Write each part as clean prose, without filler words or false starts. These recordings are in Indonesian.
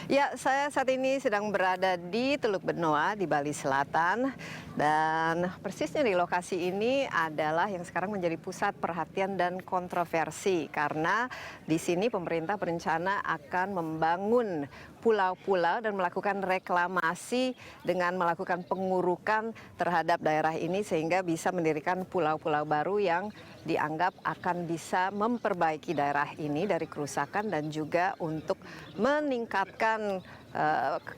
Ya, saya saat ini sedang berada di Teluk Benoa di Bali Selatan dan persisnya di lokasi ini adalah yang sekarang menjadi pusat perhatian dan kontroversi karena di sini pemerintah berencana akan membangun pulau-pulau dan melakukan reklamasi dengan melakukan pengurukan terhadap daerah ini sehingga bisa mendirikan pulau-pulau baru yang dianggap akan bisa memperbaiki daerah ini dari kerusakan dan juga untuk meningkatkan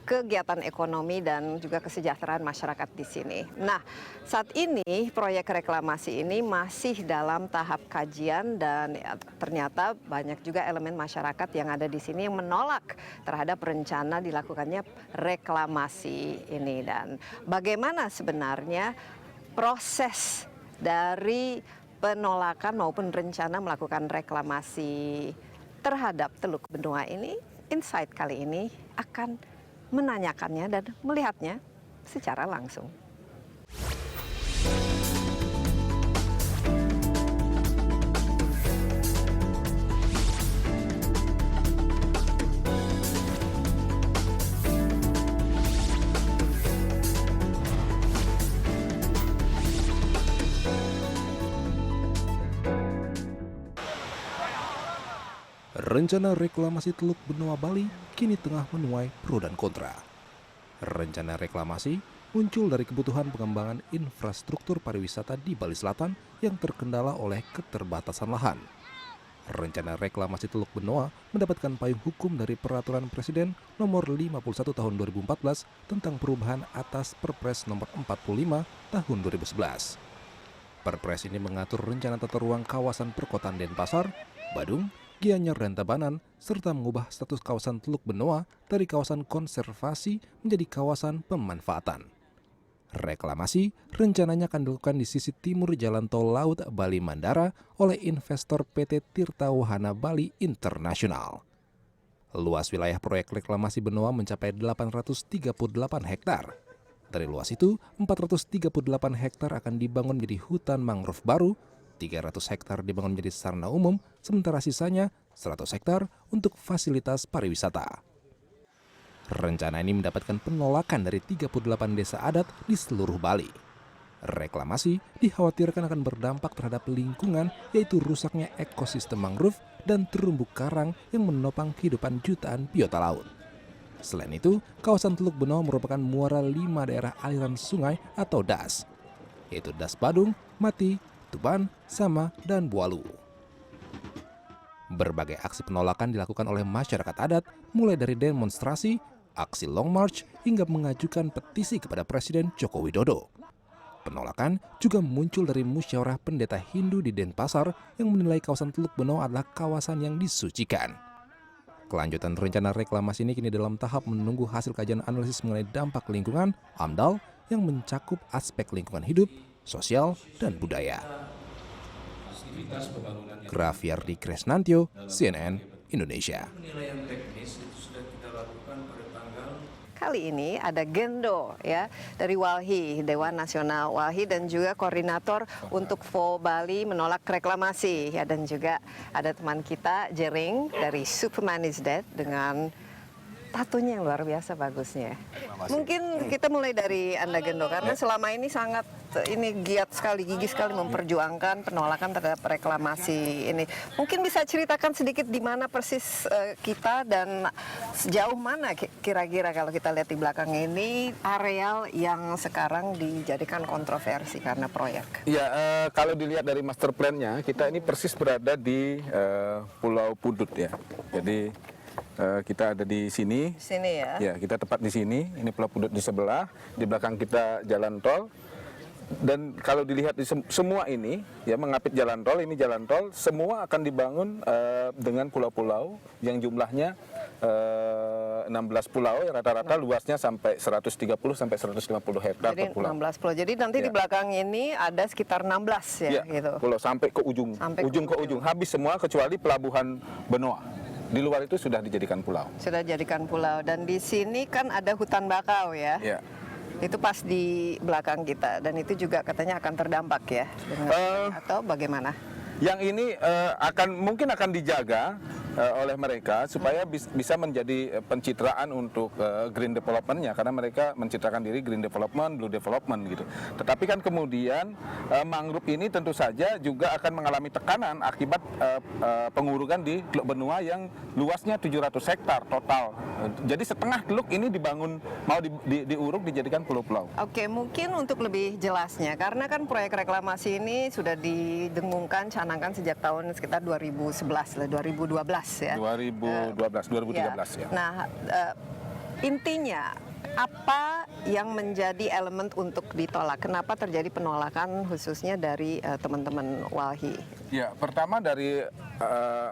kegiatan ekonomi dan juga kesejahteraan masyarakat di sini. Nah, saat ini proyek reklamasi ini masih dalam tahap kajian dan ya, ternyata banyak juga elemen masyarakat yang ada di sini yang menolak terhadap rencana dilakukannya reklamasi ini. Dan bagaimana sebenarnya proses dari penolakan maupun rencana melakukan reklamasi terhadap Teluk Benoa ini? Insight kali ini akan menanyakannya dan melihatnya secara langsung. Rencana reklamasi Teluk Benoa Bali kini tengah menuai pro dan kontra. Rencana reklamasi muncul dari kebutuhan pengembangan infrastruktur pariwisata di Bali Selatan yang terkendala oleh keterbatasan lahan. Rencana reklamasi Teluk Benoa mendapatkan payung hukum dari Peraturan Presiden Nomor 51 Tahun 2014 tentang perubahan atas Perpres Nomor 45 Tahun 2011. Perpres ini mengatur rencana tata ruang kawasan perkotaan Denpasar, Badung, Gianyar dan Tabanan, serta mengubah status kawasan Teluk Benoa dari kawasan konservasi menjadi kawasan pemanfaatan. Reklamasi rencananya akan dilakukan di sisi timur Jalan Tol Laut Bali Mandara oleh investor PT Tirta Wahana Bali Internasional. Luas wilayah proyek reklamasi Benoa mencapai 838 hektar. Dari luas itu, 438 hektar akan dibangun menjadi hutan mangrove baru, 300 hektar dibangun menjadi sarana umum, sementara sisanya 100 hektar untuk fasilitas pariwisata. Rencana ini mendapatkan penolakan dari 38 desa adat di seluruh Bali. Reklamasi dikhawatirkan akan berdampak terhadap lingkungan, yaitu rusaknya ekosistem mangrove dan terumbu karang yang menopang kehidupan jutaan biota laut. Selain itu, kawasan Teluk Benoa merupakan muara 5 daerah aliran sungai atau DAS, yaitu DAS Badung, Mati, Tuban, Sama, dan Bualu. Berbagai aksi penolakan dilakukan oleh masyarakat adat, mulai dari demonstrasi, aksi long march, hingga mengajukan petisi kepada Presiden Joko Widodo. Penolakan juga muncul dari musyawarah pendeta Hindu di Denpasar yang menilai kawasan Teluk Benoa adalah kawasan yang disucikan. Kelanjutan rencana reklamasi ini kini dalam tahap menunggu hasil kajian analisis mengenai dampak lingkungan (AMDAL) yang mencakup aspek lingkungan hidup, sosial, dan budaya. Grafiardi Kresnantyo, CNN, Indonesia. Kali ini ada Gendo ya dari Walhi, Dewan Nasional Walhi, dan juga koordinator untuk FO Bali menolak reklamasi ya, dan juga ada teman kita Jering dari Superman is Dead dengan tatonya yang luar biasa bagusnya. Mungkin kita mulai dari Anda Gendo karena selama ini sangat giat sekali, gigih sekali memperjuangkan penolakan terhadap reklamasi ini. Mungkin bisa ceritakan sedikit di mana persis kita dan sejauh mana kira-kira kalau kita lihat di belakang ini areal yang sekarang dijadikan kontroversi karena proyek. Ya, kalau dilihat dari master plan-nya, kita ini persis berada di Pulau Pudut ya. Jadi kita ada di sini. Sini ya. Ya, kita tepat di sini. Ini Pulau Pudut di sebelah. Di belakang kita jalan tol. Dan kalau dilihat di semua ini, ya mengapit jalan tol, ini jalan tol, semua akan dibangun dengan pulau-pulau yang jumlahnya 16 pulau, ya, rata-rata luasnya sampai 130 sampai 150 hektar per pulau. 16 pulau. Jadi nanti di belakang ini ada sekitar 16 ya, gitu. Pulau sampai ke ujung, ke ujung, habis semua kecuali pelabuhan Benoa. Di luar itu sudah dijadikan pulau. Sudah dijadikan pulau. Dan di sini kan ada hutan bakau ya. Ya. Itu pas di belakang kita dan itu juga katanya akan terdampak ya, atau bagaimana? Yang ini mungkin akan dijaga oleh mereka supaya bisa menjadi pencitraan untuk green development-nya, karena mereka mencitrakan diri green development, blue development gitu. Tetapi kan kemudian mangrove ini tentu saja juga akan mengalami tekanan akibat pengurugan di Teluk Benua yang luasnya 700 hektar total. Jadi setengah teluk ini dibangun, mau diuruk dijadikan pulau-pulau. Oke, mungkin untuk lebih jelasnya, karena kan proyek reklamasi ini sudah didengungkan, canangkan sejak tahun sekitar 2011 lah, 2012 ya. 2013 ya. Nah, intinya apa yang menjadi elemen untuk ditolak? Kenapa terjadi penolakan khususnya dari teman-teman Walhi? Ya, pertama dari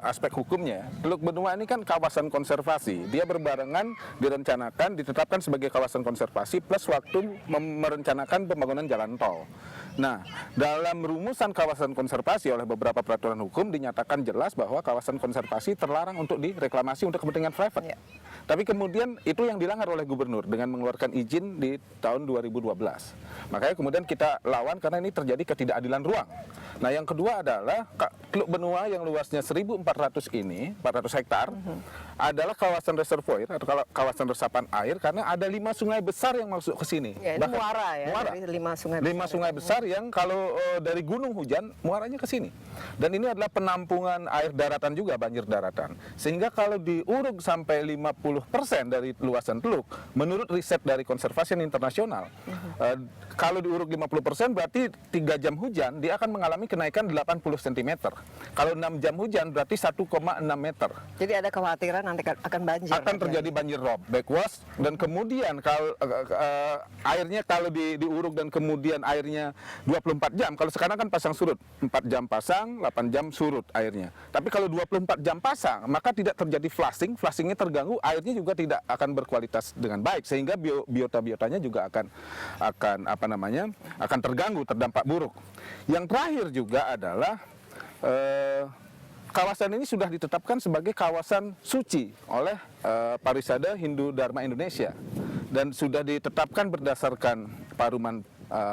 aspek hukumnya, Teluk Benua ini kan kawasan konservasi. Dia berbarengan direncanakan, ditetapkan sebagai kawasan konservasi plus waktu merencanakan pembangunan jalan tol. Nah, dalam rumusan kawasan konservasi oleh beberapa peraturan hukum dinyatakan jelas bahwa kawasan konservasi terlarang untuk direklamasi untuk kepentingan private. Ya. Tapi kemudian itu yang dilanggar oleh gubernur dengan mengeluarkan izin di tahun 2012. Makanya kemudian kita lawan karena ini terjadi ketidakadilan ruang. Nah, yang kedua adalah Teluk Benua yang luasnya 1.400 ini, 400 hektar, adalah kawasan reservoir atau kawasan resapan air karena ada 5 sungai besar yang masuk ke sini. Ya, ini muara ya, muara. dari 5 sungai 5 sungai besar yang kalau dari gunung hujan, muaranya ke sini. Dan ini adalah penampungan air daratan juga, banjir daratan. Sehingga kalau diuruk sampai 50% dari luasan teluk, menurut riset dari Conservation International, kalau diuruk 50% berarti 3 jam hujan, dia akan mengalami kenaikan 80 cm. Kalau 6 jam hujan berarti 1,6 meter. Jadi ada kekhawatiran nanti akan banjir. Akan terjadi banjir rob, backwash, dan kemudian kalau airnya kalau diuruk dan kemudian airnya 24 jam, kalau sekarang kan pasang surut, 4 jam pasang, 8 jam surut airnya. Tapi kalau 24 jam pasang, maka tidak terjadi flushingnya terganggu, airnya juga tidak akan berkualitas dengan baik, sehingga biota-biotanya juga akan terganggu, terdampak buruk. Yang terakhir juga adalah kawasan ini sudah ditetapkan sebagai kawasan suci oleh Parisada Hindu Dharma Indonesia dan sudah ditetapkan berdasarkan paruman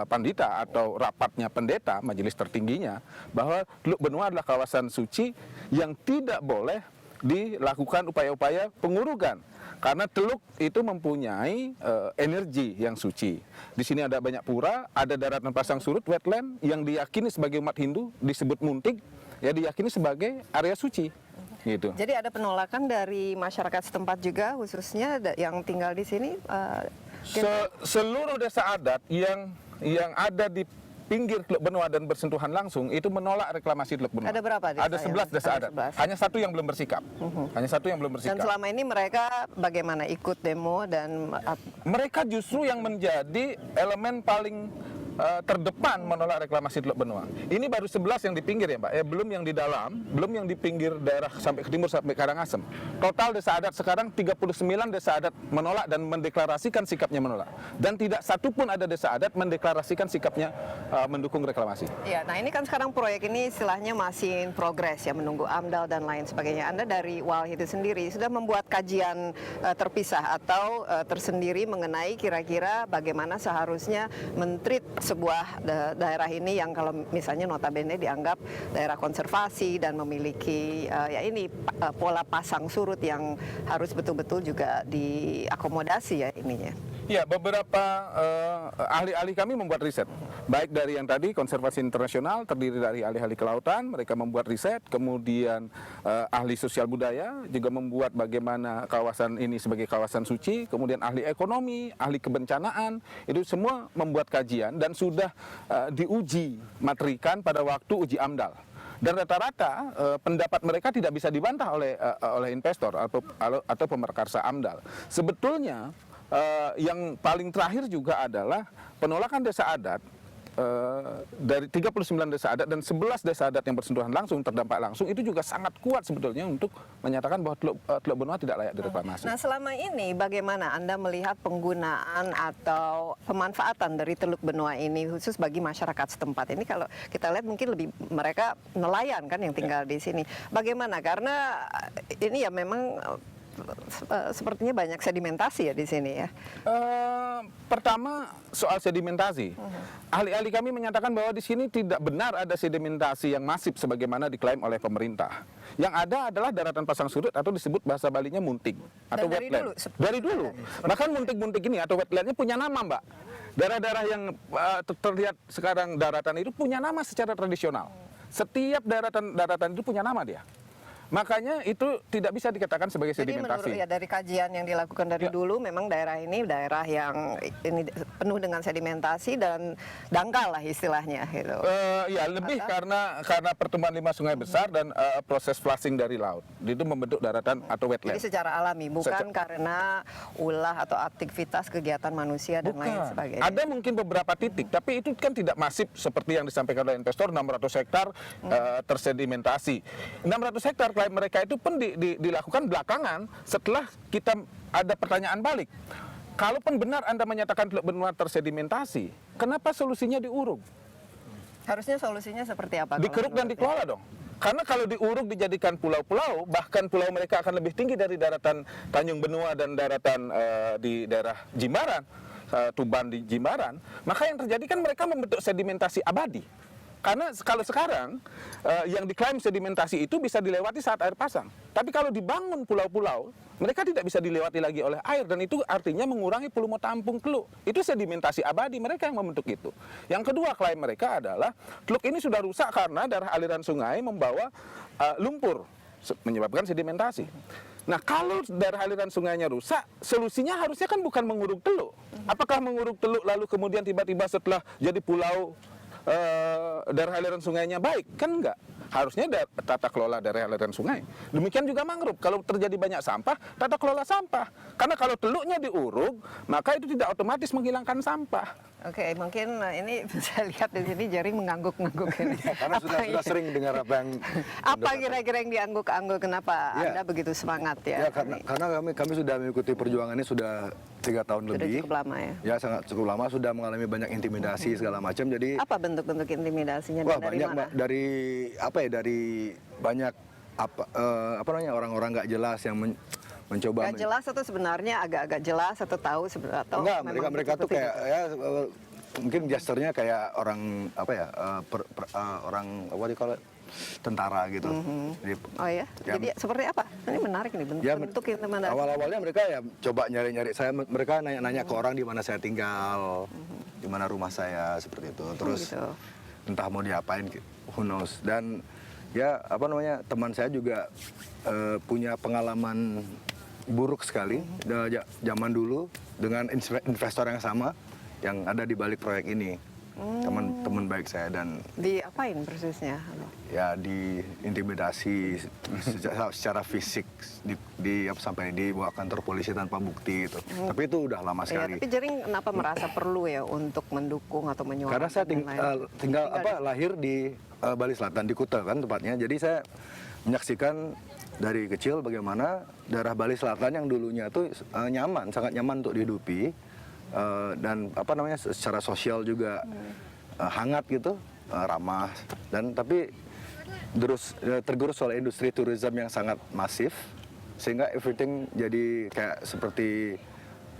pandita atau rapatnya pendeta majelis tertingginya bahwa Teluk Benua adalah kawasan suci yang tidak boleh dilakukan upaya-upaya pengurugan karena teluk itu mempunyai energi yang suci. Di sini ada banyak pura, ada daratan pasang surut, wetland yang diyakini sebagai umat Hindu disebut muntik, ya diyakini sebagai area suci. Gitu. Jadi ada penolakan dari masyarakat setempat juga, khususnya yang tinggal di sini. Seluruh desa adat yang ada di pinggir Teluk Benua dan bersentuhan langsung itu menolak reklamasi Teluk Benua. Ada berapa desa? Ada 11 desa adat. 11. Hanya satu yang belum bersikap. Hanya satu yang belum bersikap. Dan selama ini mereka bagaimana ikut demo dan mereka justru yang menjadi elemen paling terdepan menolak reklamasi Teluk Benua. Ini baru 11 yang di pinggir ya, Pak. Belum yang di dalam, belum yang di pinggir daerah sampai ke timur sampai Karangasem. Total desa adat sekarang 39 desa adat menolak dan mendeklarasikan sikapnya menolak. Dan tidak satu pun ada desa adat mendeklarasikan sikapnya mendukung reklamasi. Ya, nah ini kan sekarang proyek ini istilahnya masih in progress ya, menunggu AMDAL dan lain sebagainya. Anda dari Walhi itu sendiri sudah membuat kajian terpisah atau tersendiri mengenai kira-kira bagaimana seharusnya mentreat sebuah daerah ini yang kalau misalnya notabene dianggap daerah konservasi dan memiliki pola pasang surut yang harus betul-betul juga diakomodasi ya ininya. Ya, beberapa ahli-ahli kami membuat riset, baik dari yang tadi konservasi internasional terdiri dari ahli-ahli kelautan, mereka membuat riset, kemudian ahli sosial budaya juga membuat bagaimana kawasan ini sebagai kawasan suci, kemudian ahli ekonomi, ahli kebencanaan, itu semua membuat kajian dan sudah diuji materikan pada waktu uji AMDAL. Dan rata-rata pendapat mereka tidak bisa dibantah oleh investor atau pemerkarsa AMDAL. Sebetulnya yang paling terakhir juga adalah penolakan desa adat dari 39 desa adat dan 11 desa adat yang bersentuhan langsung terdampak langsung itu juga sangat kuat sebetulnya untuk menyatakan bahwa Teluk Benua tidak layak direklamasi. Nah, selama ini bagaimana Anda melihat penggunaan atau pemanfaatan dari Teluk Benua ini khusus bagi masyarakat setempat? Ini kalau kita lihat mungkin lebih mereka nelayan kan yang tinggal di sini. Bagaimana? Karena ini ya memang sepertinya banyak sedimentasi ya di sini ya. Pertama soal sedimentasi, ahli-ahli kami menyatakan bahwa di sini tidak benar ada sedimentasi yang masif sebagaimana diklaim oleh pemerintah. Yang ada adalah daratan pasang surut atau disebut bahasa Balinya munting atau dari wetland. dulu, Dari dulu. Bahkan munting-munting ini atau wetlandnya punya nama, Mbak. Daerah-daerah yang terlihat sekarang daratan itu punya nama secara tradisional. Setiap daratan itu punya nama dia. Makanya itu tidak bisa dikatakan sebagai Jadi sedimentasi. menurut ya dari kajian yang dilakukan dari dulu memang daerah ini daerah yang ini penuh dengan sedimentasi dan dangkal lah istilahnya gitu. Ya lebih karena pertemuan 5 sungai besar dan proses flushing dari laut itu membentuk daratan atau wetland. Jadi secara alami bukan karena ulah atau aktivitas kegiatan manusia dan lain sebagainya. Ada mungkin beberapa titik, tapi itu kan tidak masif seperti yang disampaikan oleh investor 600 hektar tersedimentasi. 600 hektar klaim mereka itu pun dilakukan belakangan setelah kita ada pertanyaan balik. Kalaupun benar Anda menyatakan Teluk Benua tersedimentasi, kenapa solusinya diuruk? Harusnya solusinya seperti apa? Dikeruk dan dikelola dong. Karena kalau diuruk dijadikan pulau-pulau, bahkan pulau mereka akan lebih tinggi dari daratan Tanjung Benua dan daratan di daerah Jimbaran, Tuban di Jimbaran, maka yang terjadi kan mereka membentuk sedimentasi abadi. Karena kalau sekarang yang diklaim sedimentasi itu bisa dilewati saat air pasang. Tapi kalau dibangun pulau-pulau, mereka tidak bisa dilewati lagi oleh air dan itu artinya mengurangi volume tampung teluk. Itu sedimentasi abadi, mereka yang membentuk itu. Yang kedua klaim mereka adalah teluk ini sudah rusak karena darah aliran sungai membawa lumpur menyebabkan sedimentasi. Nah, kalau darah aliran sungainya rusak, solusinya harusnya kan bukan menguruk teluk. Apakah menguruk teluk lalu kemudian tiba-tiba setelah jadi pulau daerah aliran sungainya baik? Kan enggak. Harusnya tata kelola daerah aliran sungai. Demikian juga mangrove. Kalau terjadi banyak sampah, tata kelola sampah. Karena kalau teluknya diuruk, maka itu tidak otomatis menghilangkan sampah. Oke, mungkin ini bisa lihat di sini Jaring mengangguk-angguk ini. Karena sudah sering dengar apa yang apa kira-kira yang diangguk-angguk? Kenapa Ya. Anda begitu semangat ya? ya karena kami sudah mengikuti perjuangan ini sudah 3 tahun Sudah lebih. cukup lama ya. Ya sangat cukup lama, sudah mengalami banyak intimidasi segala macam. Jadi Apa bentuk-bentuk intimidasinya wah dan dari banyak mana? Mbak, dari apa ya, dari banyak apa namanya orang-orang nggak jelas yang mencoba Gak jelas atau sebenarnya agak-agak jelas atau tahu sebenarnya atau enggak, memang mereka tuh betul-betul kayak ya mungkin gesturnya kayak orang apa ya, orang what do you call it, tentara gitu. Jadi, Oh ya, ya, jadi seperti apa? Ini menarik nih ya, bentuk intimidasi. awal-awalnya mereka ya coba nyari-nyari saya, mereka nanya-nanya ke orang di mana saya tinggal, di mana rumah saya, seperti itu. Terus gitu. entah mau diapain, who knows. Dan ya apa namanya, teman saya juga punya pengalaman buruk sekali zaman dulu dengan investor yang sama yang ada di balik proyek ini. Teman baik saya, dan Diapain persisnya? ya diintimidasi secara fisik, sampai dibawa kantor polisi tanpa bukti gitu. Tapi itu udah lama Ya, sekali. tapi Jaring kenapa merasa perlu ya untuk mendukung atau menyuarakan? Karena saya dan lain? tinggal lahir di Bali Selatan, di Kuta kan tempatnya. Jadi saya menyaksikan dari kecil bagaimana daerah Bali Selatan yang dulunya tuh nyaman, sangat nyaman untuk dihidupi, dan apa namanya, secara sosial juga hangat gitu, ramah, dan tapi tergerus oleh industri tourism yang sangat masif, sehingga everything jadi kayak seperti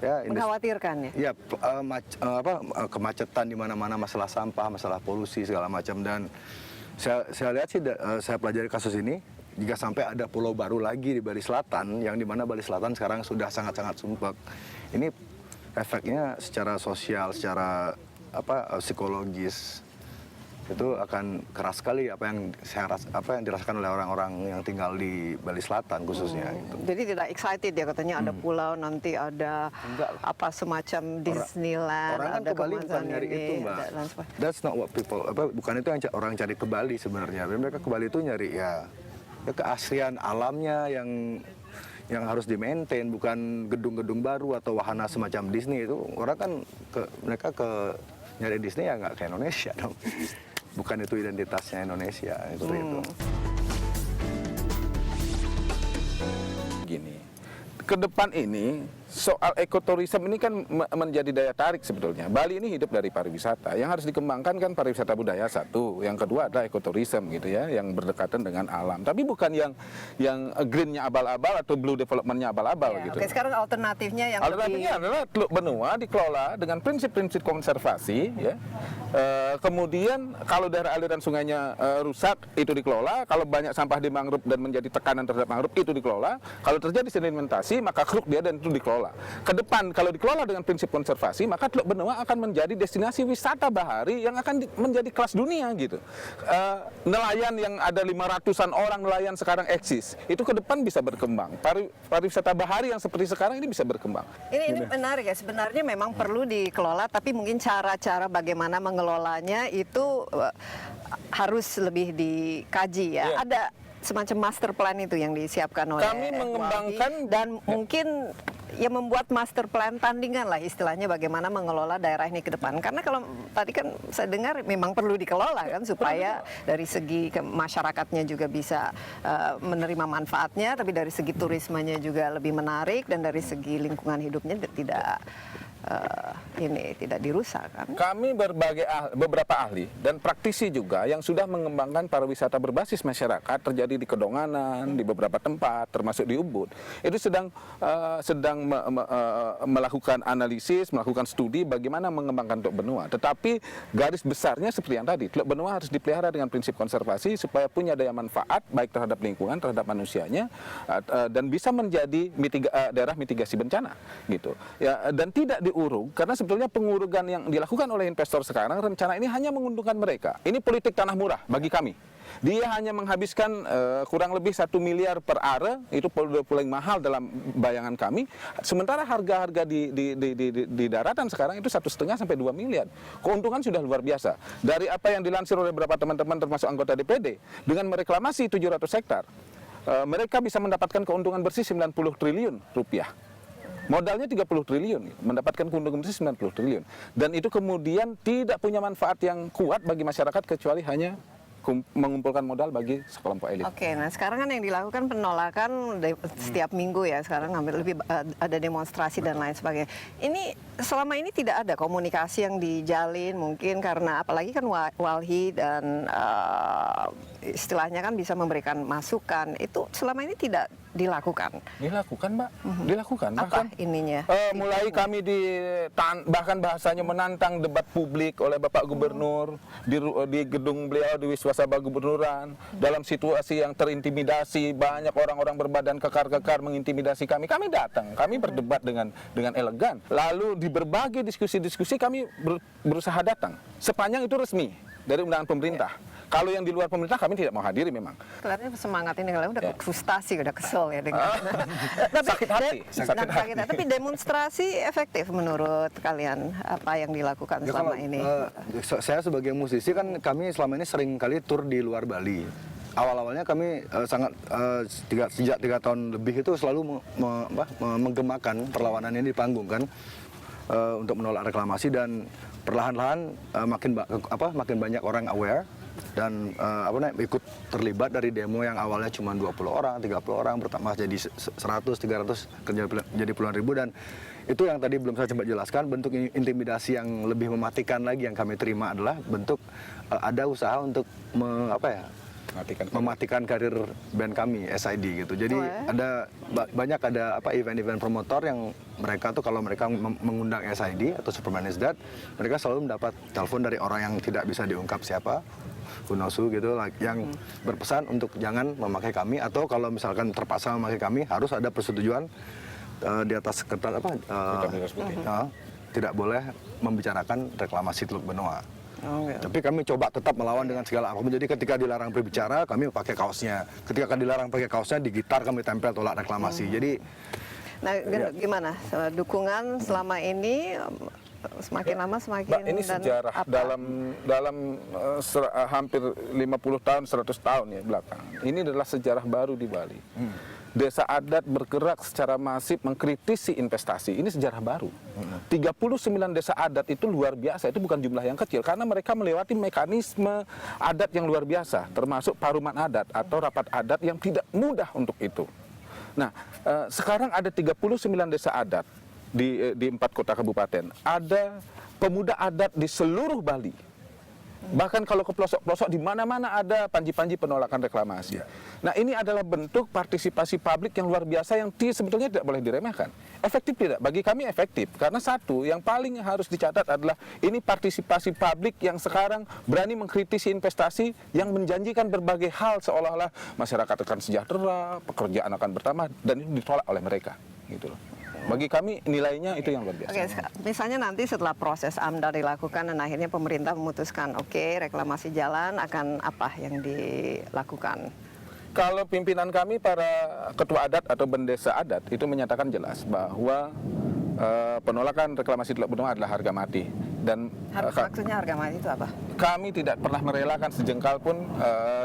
ya Mengkhawatirkan ya? ya kemacetan di mana-mana, masalah sampah, masalah polusi segala macam. Dan saya lihat sih, saya pelajari kasus ini, jika sampai ada pulau baru lagi di Bali Selatan, yang dimana Bali Selatan sekarang sudah sangat-sangat sumpek, ini efeknya secara sosial, secara psikologis itu akan keras sekali, apa yang dirasakan oleh orang-orang yang tinggal di Bali Selatan khususnya. Gitu. Jadi tidak excited ya, katanya ada pulau, nanti ada apa semacam Disneyland, Orang kan ada ke Bali bukan kemasan nyari ini, itu, Mbak. dan lain sebagainya. That's not what people, bukan itu yang orang cari ke Bali sebenarnya. Mereka ke Bali itu nyari ya keaslian alamnya yang harus di-maintain, bukan gedung-gedung baru atau wahana semacam Disney. Itu orang kan mereka nyari Disney ya nggak ke Indonesia dong. Bukan itu identitasnya Indonesia, itu. Gini, ke depan ini soal ekoturism ini kan menjadi daya tarik sebetulnya. Bali ini hidup dari pariwisata. Yang harus dikembangkan kan pariwisata budaya satu. Yang kedua adalah ekoturism gitu ya, yang berdekatan dengan alam. Tapi bukan yang greennya abal-abal atau blue developmentnya abal-abal Ya, gitu. oke, sekarang alternatifnya yang Alternatifnya adalah Teluk Benua dikelola dengan prinsip-prinsip konservasi, ya. Kemudian kalau daerah aliran sungainya rusak itu dikelola. Kalau banyak sampah di mangrove dan menjadi tekanan terhadap mangrove itu dikelola. Kalau terjadi sedimentasi maka keruk dia dan itu dikelola. Ke depan kalau dikelola dengan prinsip konservasi maka Teluk Benua akan menjadi destinasi wisata bahari yang akan menjadi kelas dunia gitu. Nelayan yang ada 500-an orang nelayan sekarang eksis itu ke depan bisa berkembang. Pariwisata bahari yang seperti sekarang ini bisa berkembang. Ini menarik ya, sebenarnya memang perlu dikelola, tapi mungkin cara-cara bagaimana mengelolanya itu harus lebih dikaji ya. Iya. Ada semacam master plan itu yang disiapkan oleh Kami mengembangkan- Walhi, dan mungkin ya membuat master plan tandingan lah istilahnya bagaimana mengelola daerah ini ke depan. Karena kalau tadi kan saya dengar memang perlu dikelola kan supaya dari segi masyarakatnya juga bisa menerima manfaatnya, tapi dari segi turismenya juga lebih menarik dan dari segi lingkungan hidupnya tidak dirusak kan. Kami beberapa ahli dan praktisi juga yang sudah mengembangkan pariwisata berbasis masyarakat terjadi di Kedonganan, di beberapa tempat, termasuk di Ubud. Itu sedang melakukan analisis, melakukan studi bagaimana mengembangkan Teluk Benua. Tetapi garis besarnya seperti yang tadi, Teluk Benua harus dipelihara dengan prinsip konservasi supaya punya daya manfaat baik terhadap lingkungan, terhadap manusianya, dan bisa menjadi daerah mitigasi bencana, gitu. Ya, dan tidak diurung karena sebetulnya pengurugan yang dilakukan oleh investor sekarang rencana ini hanya menguntungkan mereka. Ini politik tanah murah bagi kami. Dia hanya menghabiskan kurang lebih 1 miliar per are, itu paling mahal dalam bayangan kami. Sementara harga-harga di daratan sekarang itu 1,5 sampai 2 miliar. Keuntungan sudah luar biasa. Dari apa yang dilansir oleh beberapa teman-teman termasuk anggota DPD, dengan mereklamasi 700 hektar, mereka bisa mendapatkan keuntungan bersih 90 triliun rupiah. Modalnya 30 triliun, mendapatkan keuntungan bersih 90 triliun. Dan itu kemudian tidak punya manfaat yang kuat bagi masyarakat kecuali hanya mengumpulkan modal bagi sekelompok elit. Oke, nah sekarang kan yang dilakukan penolakan setiap minggu ya, sekarang hampir lebih ada demonstrasi dan lain sebagainya. Ini selama ini tidak ada komunikasi yang dijalin mungkin karena apalagi kan Walhi dan istilahnya kan bisa memberikan masukan. Itu selama ini tidak dilakukan. Dilakukan, Mbak. Dilakukan. Apa Bahkan ininya? mulai kami bahkan bahasanya menantang debat publik oleh Bapak Gubernur di gedung beliau di Wisma Sabah Gubernuran dalam situasi yang terintimidasi, banyak orang-orang berbadan kekar-kekar mengintimidasi kami. Kami datang, kami berdebat dengan elegan. Lalu di berbagai diskusi-diskusi kami berusaha datang. Sepanjang itu resmi dari undangan pemerintah. Kalau yang di luar pemerintah kami tidak mau hadiri memang. Kelihatannya semangat ini kalian udah frustasi, udah kesel ya dengan. Sakit hati. Tapi demonstrasi efektif menurut kalian apa yang dilakukan Ya, selama kalau, ini? Saya sebagai musisi kan kami selama ini sering kali tur di luar Bali. Awal-awalnya kami sejak 3 tahun lebih itu selalu menggemakan perlawanan ini di panggung kan, untuk menolak reklamasi, dan perlahan-lahan makin banyak orang aware dan ikut terlibat dari demo yang awalnya cuma 20 orang, 30 orang bertambah jadi 100, 300 jadi puluhan ribu. Dan itu yang tadi belum saya coba jelaskan, bentuk intimidasi yang lebih mematikan lagi yang kami terima adalah bentuk ada usaha untuk mematikan karir band kami SID gitu. Jadi banyak event-event promotor yang mereka tuh kalau mereka mengundang SID atau Superman is Dead, mereka selalu mendapat telepon dari orang yang tidak bisa diungkap siapa, Kunosu gitu, yang berpesan untuk jangan memakai kami, atau kalau misalkan terpaksa memakai kami harus ada persetujuan di atas kertas tidak boleh membicarakan reklamasi Teluk Benua. Tapi kami coba tetap melawan dengan segala apapun. Jadi ketika dilarang berbicara, kami pakai kaosnya. Ketika dilarang pakai kaosnya, di gitar kami tempel tolak reklamasi. Jadi, gimana dukungan selama ini? Semakin lama semakin. Mbak, ini sejarah dalam hampir 50 tahun, 100 tahun ya belakang. Ini adalah sejarah baru di Bali. Desa adat bergerak secara masif mengkritisi investasi. Ini sejarah baru. 39 desa adat itu luar biasa. Itu bukan jumlah yang kecil karena mereka melewati mekanisme adat yang luar biasa, termasuk paruman adat atau rapat adat yang tidak mudah untuk itu. Nah, sekarang ada 39 desa adat di 4 kota kabupaten, ada pemuda adat di seluruh Bali. Bahkan kalau ke pelosok-pelosok di mana-mana ada panji-panji penolakan reklamasi. Nah, ini adalah bentuk partisipasi publik yang luar biasa yang sebetulnya tidak boleh diremehkan. Efektif tidak? Bagi kami efektif. Karena satu, yang paling harus dicatat adalah ini partisipasi publik yang sekarang berani mengkritisi investasi yang menjanjikan berbagai hal seolah-olah masyarakat akan sejahtera, pekerjaan akan bertambah, dan ini ditolak oleh mereka. Gitu loh. Bagi kami nilainya itu yang luar biasa. Oke, misalnya nanti setelah proses AMDAL dilakukan dan akhirnya pemerintah memutuskan, oke, reklamasi jalan, akan apa yang dilakukan? Kalau pimpinan kami, para ketua adat atau bendesa adat, itu menyatakan jelas bahwa penolakan reklamasi Teluk Benoa adalah harga mati. Dan maksudnya harga mati itu apa? Kami tidak pernah merelakan sejengkal pun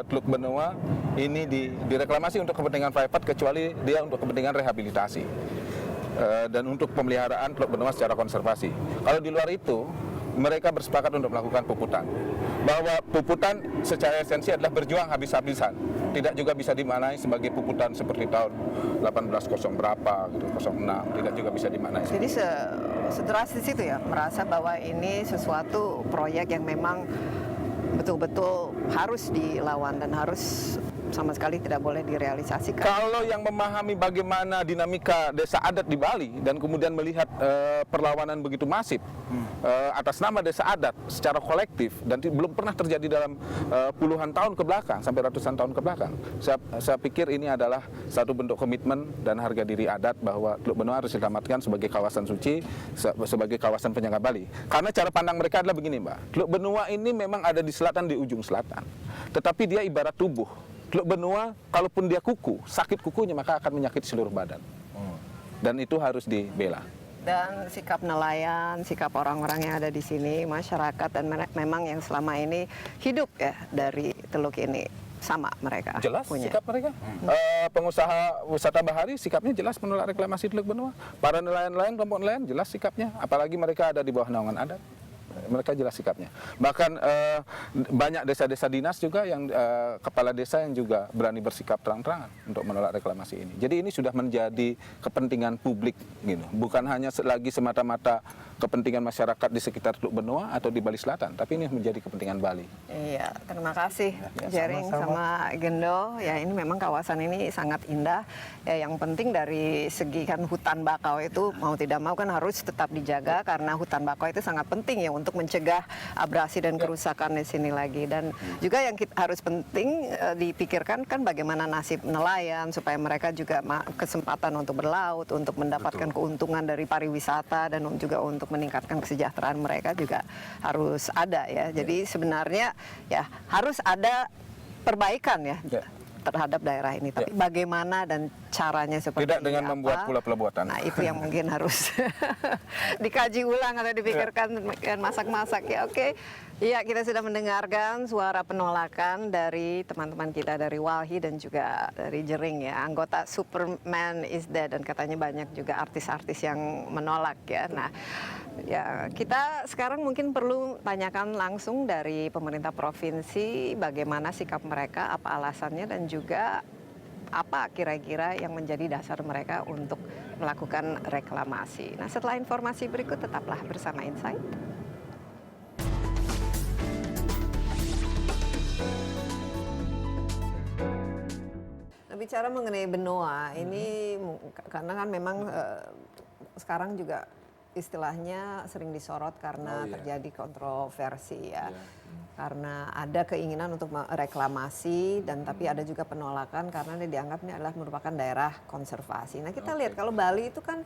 Teluk Benoa ini direklamasi untuk kepentingan private, kecuali dia untuk kepentingan rehabilitasi. Dan untuk pemeliharaan Teluk Benoa secara konservasi. Kalau di luar itu, mereka bersepakat untuk melakukan puputan. Bahwa puputan secara esensi adalah berjuang habis-habisan. Tidak juga bisa dimaknai sebagai puputan seperti tahun 1800 berapa, gitu, 06. Tidak juga bisa dimaknai. Jadi sedrastis itu ya, merasa bahwa ini sesuatu proyek yang memang betul-betul harus dilawan dan harus sama sekali tidak boleh direalisasikan. Kalau yang memahami bagaimana dinamika desa adat di Bali dan kemudian melihat perlawanan begitu masif atas nama desa adat secara kolektif dan belum pernah terjadi dalam puluhan tahun ke belakang sampai ratusan tahun ke belakang, saya pikir ini adalah satu bentuk komitmen dan harga diri adat bahwa Teluk Benoa harus diselamatkan sebagai kawasan suci, sebagai kawasan penyangga Bali. Karena cara pandang mereka adalah begini, Mbak. Teluk Benoa ini memang ada di selatan, di ujung selatan, tetapi dia ibarat tubuh. Teluk Benoa, kalaupun dia kuku, sakit kukunya maka akan menyakiti seluruh badan. Dan itu harus dibela. Dan sikap nelayan, sikap orang-orang yang ada di sini, masyarakat, dan memang yang selama ini hidup ya dari teluk ini, sama mereka Jelas punya. sikap mereka. Pengusaha wisata bahari sikapnya jelas menolak reklamasi Teluk Benoa. Para nelayan-nelayan, kelompok nelayan jelas sikapnya. Apalagi mereka ada di bawah naungan adat. Mereka jelas sikapnya. Bahkan banyak desa-desa dinas juga yang kepala desa yang juga berani bersikap terang-terangan untuk menolak reklamasi ini. Jadi ini sudah menjadi kepentingan publik, gitu. Bukan hanya lagi semata-mata kepentingan masyarakat di sekitar Teluk Benoa atau di Bali Selatan, tapi ini menjadi kepentingan Bali. Iya, terima kasih Jering sama-sama. sama Gendo. Ya, ini memang kawasan ini sangat indah. Ya, yang penting dari segi kan hutan bakau itu mau tidak mau kan harus tetap dijaga karena hutan bakau itu sangat penting ya untuk mencegah abrasi dan kerusakan di sini lagi. Dan juga yang harus penting dipikirkan kan bagaimana nasib nelayan supaya mereka juga kesempatan untuk berlaut, untuk mendapatkan keuntungan dari pariwisata dan juga untuk meningkatkan kesejahteraan mereka juga harus ada ya. Jadi sebenarnya ya harus ada perbaikan ya terhadap daerah ini. Tapi bagaimana dan caranya seperti Tidak dengan apa? membuat pulau-pulau buatan. Nah, itu yang mungkin harus dikaji ulang atau dipikirkan masak-masak ya. Oke. Iya, kita sudah mendengarkan suara penolakan dari teman-teman kita dari Walhi dan juga dari Jering ya. Anggota Superman is Dead dan katanya banyak juga artis-artis yang menolak ya. Nah, ya kita sekarang mungkin perlu tanyakan langsung dari pemerintah provinsi bagaimana sikap mereka, apa alasannya dan juga apa kira-kira yang menjadi dasar mereka untuk melakukan reklamasi. Nah, setelah informasi berikut tetaplah bersama Insight. Bicara mengenai Benoa ini karena kan memang sekarang juga istilahnya sering disorot karena terjadi kontroversi ya. Karena ada keinginan untuk reklamasi dan tapi ada juga penolakan karena dianggap ini adalah merupakan daerah konservasi. Nah, kita lihat kalau Bali itu kan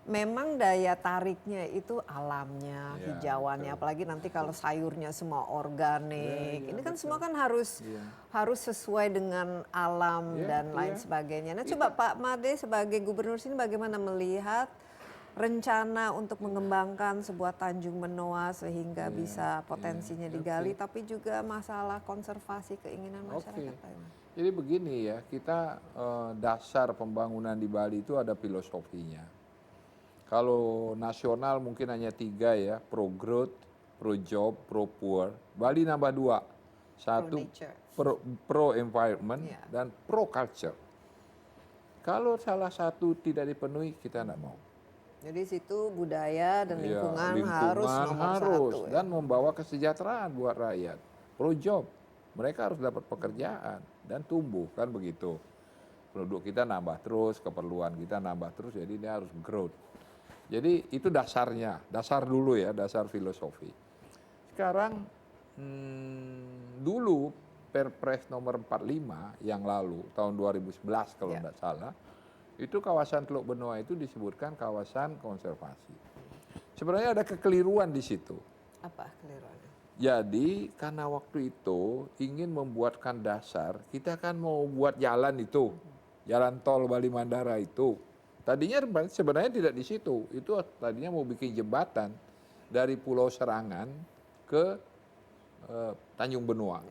memang daya tariknya itu alamnya, hijauannya, apalagi nanti kalau sayurnya semua organik. Ini kan semua kan harus sesuai dengan alam dan lain sebagainya. Nah, coba Pak Made sebagai gubernur sini bagaimana melihat rencana untuk mengembangkan sebuah Tanjung Benoa sehingga bisa potensinya digali, tapi juga masalah konservasi keinginan masyarakat. Jadi begini ya, kita dasar pembangunan di Bali itu ada filosofinya. Kalau nasional mungkin hanya 3 ya, pro growth, pro job, pro poor. Bali nambah 2, 1 pro environment dan pro culture. Kalau salah satu tidak dipenuhi kita tidak mau. Jadi situ budaya dan Ya, lingkungan, harus lingkungan nomor harus, satu. dan membawa kesejahteraan buat rakyat. Pro job, mereka harus dapat pekerjaan dan tumbuh, kan begitu. Penduduk kita nambah terus, keperluan kita nambah terus, jadi ini harus growth. Jadi itu dasarnya, dasar dulu ya, dasar filosofi. Sekarang dulu Perpres nomor 45 yang lalu tahun 2011 kalau tidak salah, itu kawasan Teluk Benoa itu disebutkan kawasan konservasi. Sebenarnya ada kekeliruan di situ. Apa keliruannya? Jadi karena waktu itu ingin membuatkan dasar, kita kan mau buat jalan itu, jalan tol Bali Mandara itu. Tadinya sebenarnya tidak di situ, itu tadinya mau bikin jembatan dari Pulau Serangan ke Tanjung Benoa.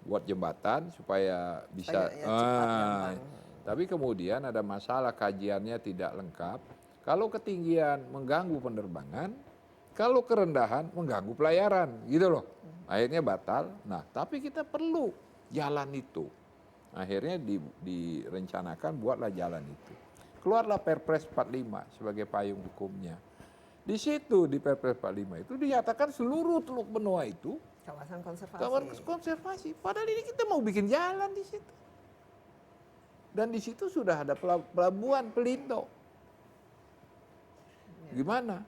Buat jembatan supaya bisa cepat, gampang. tapi kemudian ada masalah, kajiannya tidak lengkap. Kalau ketinggian mengganggu penerbangan, kalau kerendahan mengganggu pelayaran, gitu loh. Akhirnya batal. Nah, tapi kita perlu jalan itu. Akhirnya direncanakan buatlah jalan itu. Keluarlah Perpres 45 sebagai payung hukumnya. Di situ di Perpres 45 itu dinyatakan seluruh Teluk Benoa itu Kawasan konservasi. kawasan konservasi. Padahal ini kita mau bikin jalan di situ. Dan di situ sudah ada pelabuhan Pelindo. Gimana?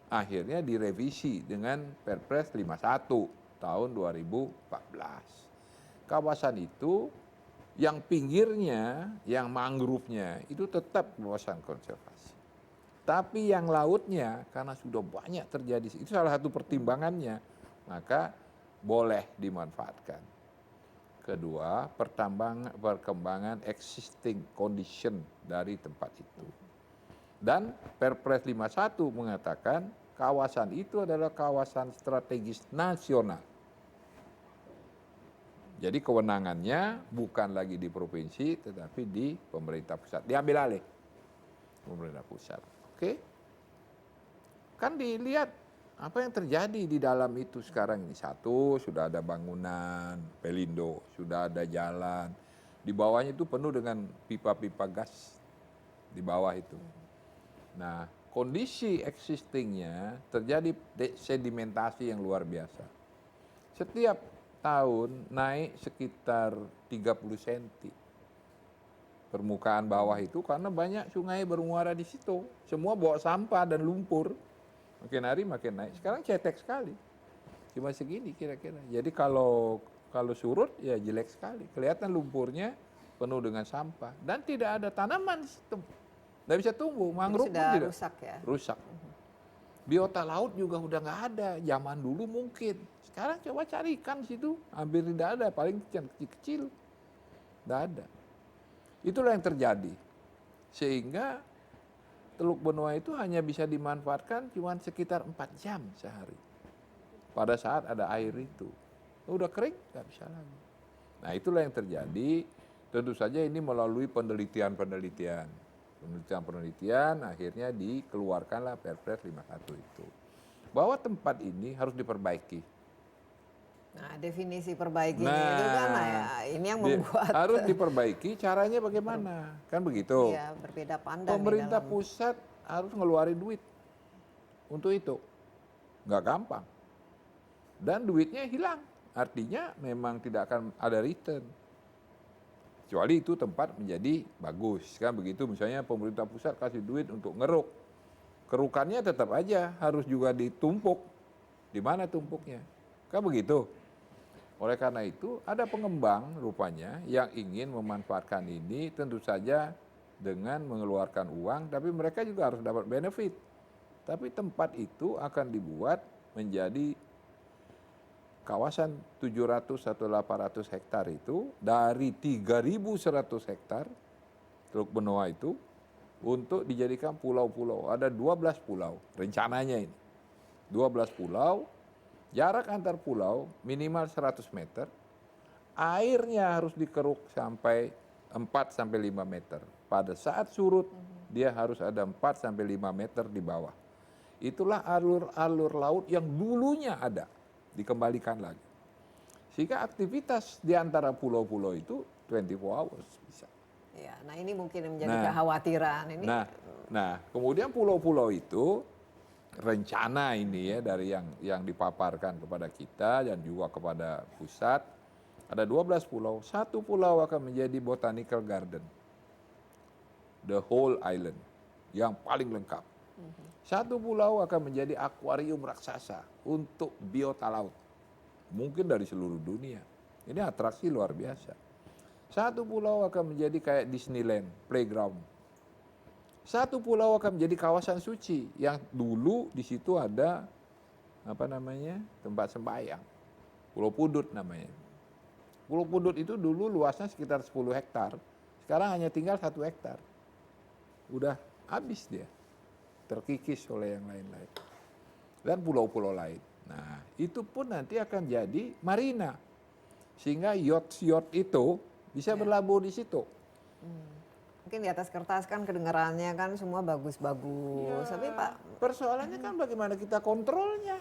Akhirnya direvisi dengan Perpres 51 tahun 2014. Kawasan itu yang pinggirnya, yang mangrove-nya itu tetap kawasan konservasi. Tapi yang lautnya karena sudah banyak terjadi, itu salah satu pertimbangannya, maka boleh dimanfaatkan. Kedua, perkembangan existing condition dari tempat itu. Dan Perpres 51 mengatakan kawasan itu adalah kawasan strategis nasional. Jadi kewenangannya bukan lagi di provinsi, tetapi di pemerintah pusat. Diambil alih pemerintah pusat. Oke? Kan dilihat apa yang terjadi di dalam itu sekarang ini. Satu, sudah ada bangunan Pelindo, sudah ada jalan. Di bawahnya itu penuh dengan pipa-pipa gas di bawah itu. Nah, kondisi existingnya terjadi sedimentasi yang luar biasa. Setiap tahun naik sekitar 30 cm permukaan bawah itu karena banyak sungai bermuara di situ. Semua bawa sampah dan lumpur. Makin hari makin naik. Sekarang cetek sekali. Cuma segini kira-kira. Jadi kalau surut ya jelek sekali. Kelihatan lumpurnya penuh dengan sampah. Dan tidak ada tanaman di situ. Tidak bisa tumbuh. Mangrove pun tidak. Rusak ya? Rusak. Biota laut juga udah nggak ada. Zaman dulu mungkin. Sekarang coba cari ikan di situ. Hampir tidak ada. Paling kecil-kecil. Tidak ada. Itulah yang terjadi. Sehingga Teluk Benoa itu hanya bisa dimanfaatkan cuma sekitar 4 jam sehari. Pada saat ada air itu. Udah kering, nggak bisa lagi. Nah itulah yang terjadi. Tentu saja ini melalui penelitian-penelitian. Penelitian-penelitian akhirnya dikeluarkanlah Perpres 51 itu. Bahwa tempat ini harus diperbaiki. Nah, definisi perbaiki itu kan ini yang membuat harus diperbaiki, caranya bagaimana? Kan begitu. Iya, berbeda pandang. Pemerintah pusat harus ngeluarin duit untuk itu. Nggak gampang. Dan duitnya hilang. Artinya memang tidak akan ada return. Kecuali itu tempat menjadi bagus. Kan begitu, misalnya pemerintah pusat kasih duit untuk ngeruk. Kerukannya tetap aja harus juga ditumpuk. Di mana tumpuknya? Kan begitu. Oleh karena itu ada pengembang rupanya yang ingin memanfaatkan ini tentu saja dengan mengeluarkan uang, tapi mereka juga harus dapat benefit. Tapi tempat itu akan dibuat menjadi kawasan 700 atau 800 hektar itu dari 3.100 hektar Teluk Benoa itu untuk dijadikan pulau-pulau. Ada 12 pulau rencananya ini. 12 pulau. Jarak antar pulau minimal 100 meter, airnya harus dikeruk sampai 4-5 meter. Pada saat surut, dia harus ada 4-5 meter di bawah. Itulah alur-alur laut yang dulunya ada, dikembalikan lagi. Sehingga aktivitas di antara pulau-pulau itu 24 hours bisa. Ya, nah ini mungkin yang menjadi Nah, kekhawatiran ini. Nah, kemudian pulau-pulau itu rencana ini ya dari yang dipaparkan kepada kita dan juga kepada pusat, ada 12 pulau, satu pulau akan menjadi botanical garden, the whole island, yang paling lengkap. Satu pulau akan menjadi akuarium raksasa untuk biota laut, mungkin dari seluruh dunia. Ini atraksi luar biasa. Satu pulau akan menjadi kayak Disneyland, playground. Satu pulau akan menjadi kawasan suci yang dulu di situ ada tempat sembahyang. Pulau Pudut namanya. Pulau Pudut itu dulu luasnya sekitar 10 hektar. Sekarang hanya tinggal 1 hektar. Udah habis dia. Terkikis oleh yang lain-lain. Dan pulau-pulau lain. Nah, itu pun nanti akan jadi marina. Sehingga yacht itu bisa berlabuh di situ. Mungkin di atas kertas kan kedengarannya kan semua bagus-bagus. Tapi Pak, Persoalannya kan bagaimana kita kontrolnya.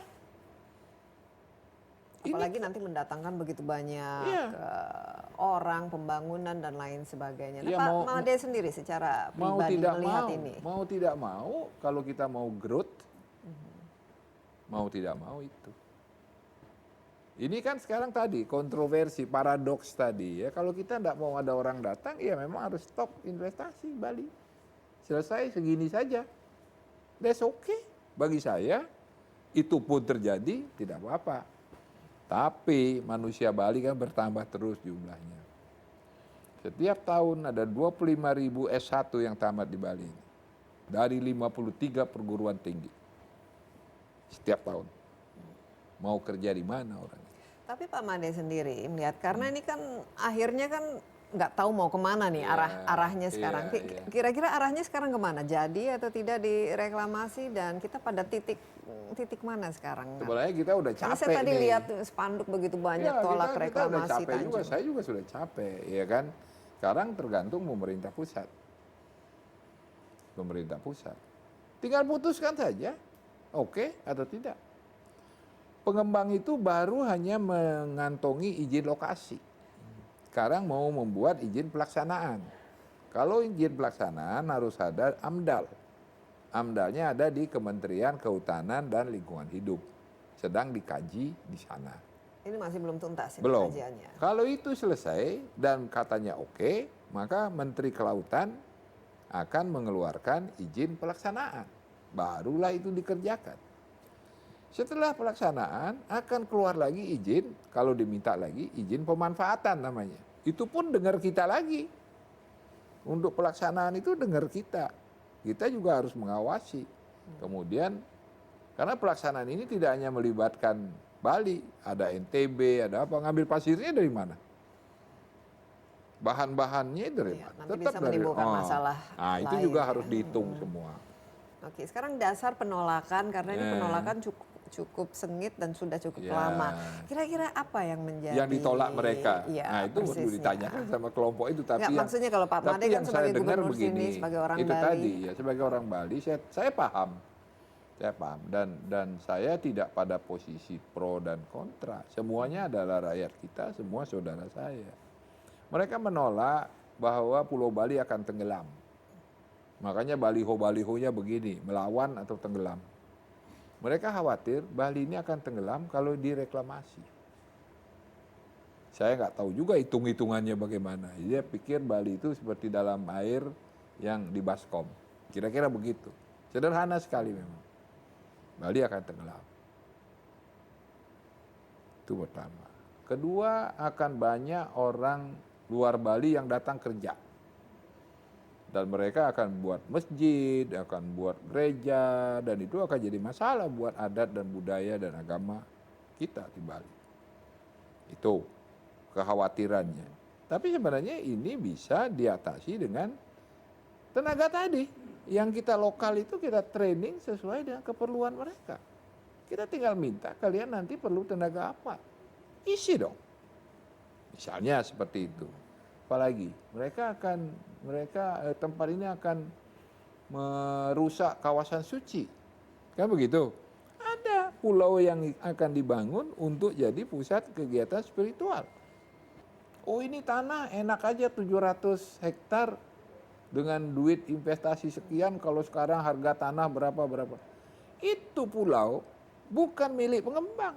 apalagi nanti mendatangkan begitu banyak Iya. orang, pembangunan dan lain sebagainya. Nah, Iya, Pak Made sendiri secara pribadi melihat ini. Mau tidak mau, kalau kita mau growth, mau tidak mau itu. Ini kan sekarang tadi kontroversi, paradoks tadi ya. Kalau kita tidak mau ada orang datang, ya memang harus stop investasi Bali. Selesai segini saja. That's okay. Bagi saya itu pun terjadi tidak apa-apa. Tapi manusia Bali kan bertambah terus jumlahnya. Setiap tahun ada 25.000 S1 yang tamat di Bali ini. Dari 53 perguruan tinggi. Setiap tahun. Mau kerja di mana orang? Tapi Pak Made sendiri melihat karena ini kan akhirnya kan nggak tahu mau kemana nih arahnya sekarang. Kira-kira arahnya sekarang kemana? Jadi atau tidak direklamasi dan kita pada titik mana sekarang? Sebenarnya kita udah Karena capek saya tadi nih. lihat spanduk begitu banyak tolak kita reklamasi udah capek juga. Tanjung. Saya juga sudah capek, ya kan. Sekarang tergantung pemerintah pusat. Pemerintah pusat. Tinggal putuskan saja, oke atau tidak. Pengembang itu baru hanya mengantongi izin lokasi. Sekarang mau membuat izin pelaksanaan. Kalau izin pelaksanaan harus ada AMDAL. AMDALnya ada di Kementerian Kehutanan dan Lingkungan Hidup. Sedang dikaji di sana. Ini masih belum tuntas ini Belum. kajiannya. Kalau itu selesai dan katanya oke, maka Menteri Kelautan akan mengeluarkan izin pelaksanaan. Barulah itu dikerjakan. Setelah pelaksanaan akan keluar lagi izin, kalau diminta lagi izin pemanfaatan namanya. Itu pun dengar kita lagi. Untuk pelaksanaan itu dengar kita. Kita juga harus mengawasi. Kemudian, karena pelaksanaan ini tidak hanya melibatkan Bali, ada NTB, ada apa, ngambil pasirnya dari mana? Bahan-bahannya dari mana? Nanti bisa menimbulkan masalah Nah, itu lain, juga ya. harus dihitung semua. Oke, sekarang dasar penolakan karena ini penolakan cukup sengit dan sudah cukup Ya. lama. Kira-kira apa yang menjadi Yang ditolak mereka. Ya, Nah, itu perlu persisnya. ditanyakan sama kelompok itu. Tapi Nggak, maksudnya kalau Pak Made tapi kan yang saya sebagai dengar gubernur begini, sini, sebagai orang itu Bali. tadi ya, sebagai orang Bali, saya paham. Saya paham dan saya tidak pada posisi pro dan kontra. Semuanya adalah rakyat kita, semua saudara saya. Mereka menolak bahwa Pulau Bali akan tenggelam. Makanya baliho-balihonya begini, melawan atau tenggelam. Mereka khawatir Bali ini akan tenggelam kalau direklamasi. Saya nggak tahu juga hitung-hitungannya bagaimana. Dia pikir Bali itu seperti dalam air yang di baskom. Kira-kira begitu. Sederhana sekali memang. Bali akan tenggelam. Itu pertama. Kedua, akan banyak orang luar Bali yang datang kerja. Dan mereka akan buat masjid, akan buat gereja, dan itu akan jadi masalah buat adat dan budaya dan agama kita di Bali. Itu kekhawatirannya. Tapi sebenarnya ini bisa diatasi dengan tenaga tadi. Yang kita lokal itu kita training sesuai dengan keperluan mereka. Kita tinggal minta kalian nanti perlu tenaga apa. Isi dong. Misalnya seperti itu. Apalagi tempat ini akan merusak kawasan suci. Kan begitu? Ada pulau yang akan dibangun untuk jadi pusat kegiatan spiritual. Oh ini tanah enak aja 700 hektar dengan duit investasi sekian, kalau sekarang harga tanah berapa. Itu pulau bukan milik pengembang.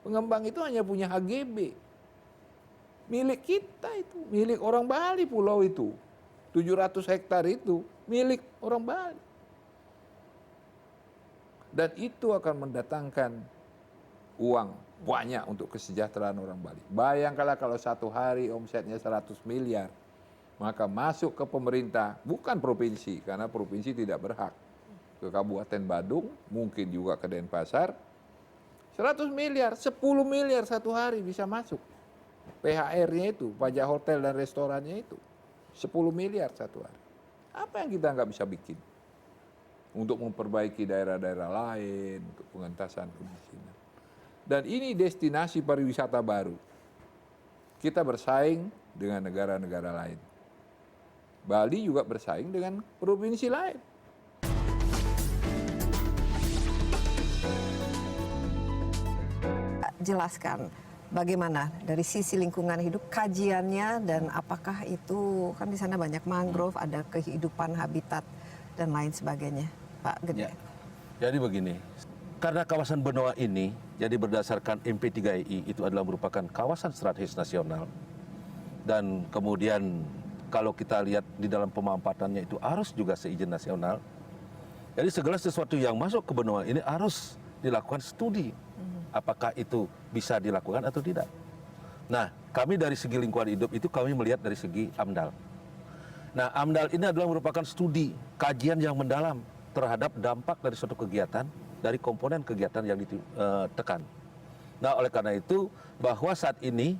Pengembang itu hanya punya HGB. Milik kita itu, milik orang Bali pulau itu. 700 hektar itu milik orang Bali. Dan itu akan mendatangkan uang banyak untuk kesejahteraan orang Bali. Bayangkanlah kalau satu hari omsetnya 100 miliar, maka masuk ke pemerintah, bukan provinsi, karena provinsi tidak berhak. Ke Kabupaten Badung, mungkin juga ke Denpasar, 100 miliar, 10 miliar satu hari bisa masuk. PHR-nya itu, pajak hotel dan restorannya itu, 10 miliar satu hari. Apa yang kita nggak bisa bikin? Untuk memperbaiki daerah-daerah lain, untuk pengentasan kemiskinan. Dan ini destinasi pariwisata baru. Kita bersaing dengan negara-negara lain. Bali juga bersaing dengan provinsi lain. Jelaskan bagaimana dari sisi lingkungan hidup kajiannya, dan apakah itu kan di sana banyak mangrove, ada kehidupan habitat dan lain sebagainya, Pak Gede. Ya. Jadi begini, karena kawasan Benoa ini, jadi berdasarkan MP3I itu adalah merupakan kawasan strategis nasional, dan kemudian kalau kita lihat di dalam pemampatannya itu harus juga seizin nasional. Jadi segala sesuatu yang masuk ke Benoa ini harus dilakukan studi, apakah itu bisa dilakukan atau tidak. Nah, kami dari segi lingkungan hidup itu kami melihat dari segi AMDAL. Nah, AMDAL ini adalah merupakan studi, kajian yang mendalam terhadap dampak dari suatu kegiatan, dari komponen kegiatan yang ditekan. Nah, oleh karena itu, bahwa saat ini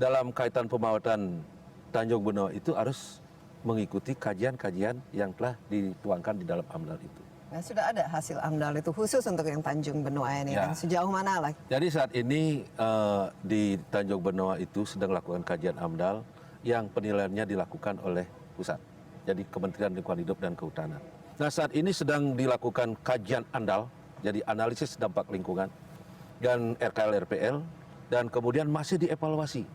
dalam kaitan pemawatan Tanjung Benoa itu harus mengikuti kajian-kajian yang telah dituangkan di dalam AMDAL itu. Nah, sudah ada hasil AMDAL itu khusus untuk yang Tanjung Benoa ini, Ya. dan sejauh mana lah? Jadi saat ini di Tanjung Benoa itu sedang melakukan kajian AMDAL yang penilaiannya dilakukan oleh pusat. Jadi Kementerian Lingkungan Hidup dan Kehutanan. Nah, saat ini sedang dilakukan kajian ANDAL, jadi analisis dampak lingkungan, dan RKL RPL, dan kemudian masih dievaluasi.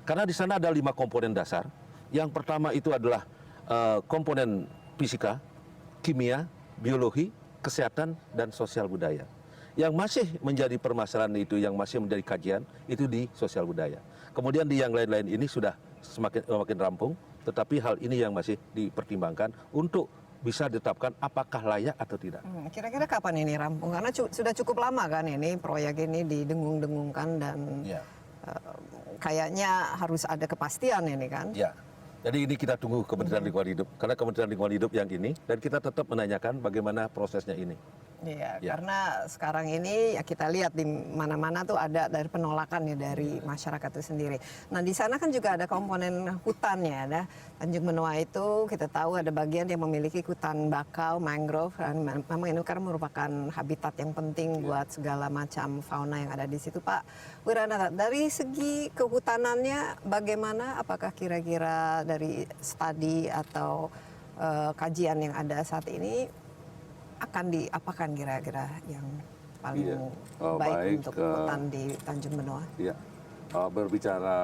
Karena di sana ada 5 komponen dasar. Yang pertama itu adalah komponen fisika, kimia, biologi, kesehatan, dan sosial budaya. Yang masih menjadi permasalahan itu, yang masih menjadi kajian, itu di sosial budaya. Kemudian di yang lain-lain ini sudah semakin rampung, tetapi hal ini yang masih dipertimbangkan untuk bisa ditetapkan apakah layak atau tidak. Kira-kira kapan ini rampung? Karena sudah cukup lama kan ini proyek ini didengung-dengungkan, dan Ya. kayaknya harus ada kepastian ini kan. Ya. Jadi ini kita tunggu Kementerian Lingkungan Hidup, karena Kementerian Lingkungan Hidup yang ini, dan kita tetap menanyakan bagaimana prosesnya ini. Iya, Ya. karena sekarang ini ya kita lihat di mana-mana tuh ada dari penolakan ya dari masyarakat itu sendiri. Nah, di sana kan juga ada komponen hutannya, ada Tanjung Benoa itu kita tahu ada bagian yang memiliki hutan bakau, mangrove, dan memang ini kan merupakan habitat yang penting buat segala macam fauna yang ada di situ. Pak Wiranata, dari segi kehutanannya bagaimana? Apakah kira-kira dari studi atau kajian yang ada saat ini akan diapakan kira-kira yang paling baik untuk hutan di Tanjung Benoa? Iya, berbicara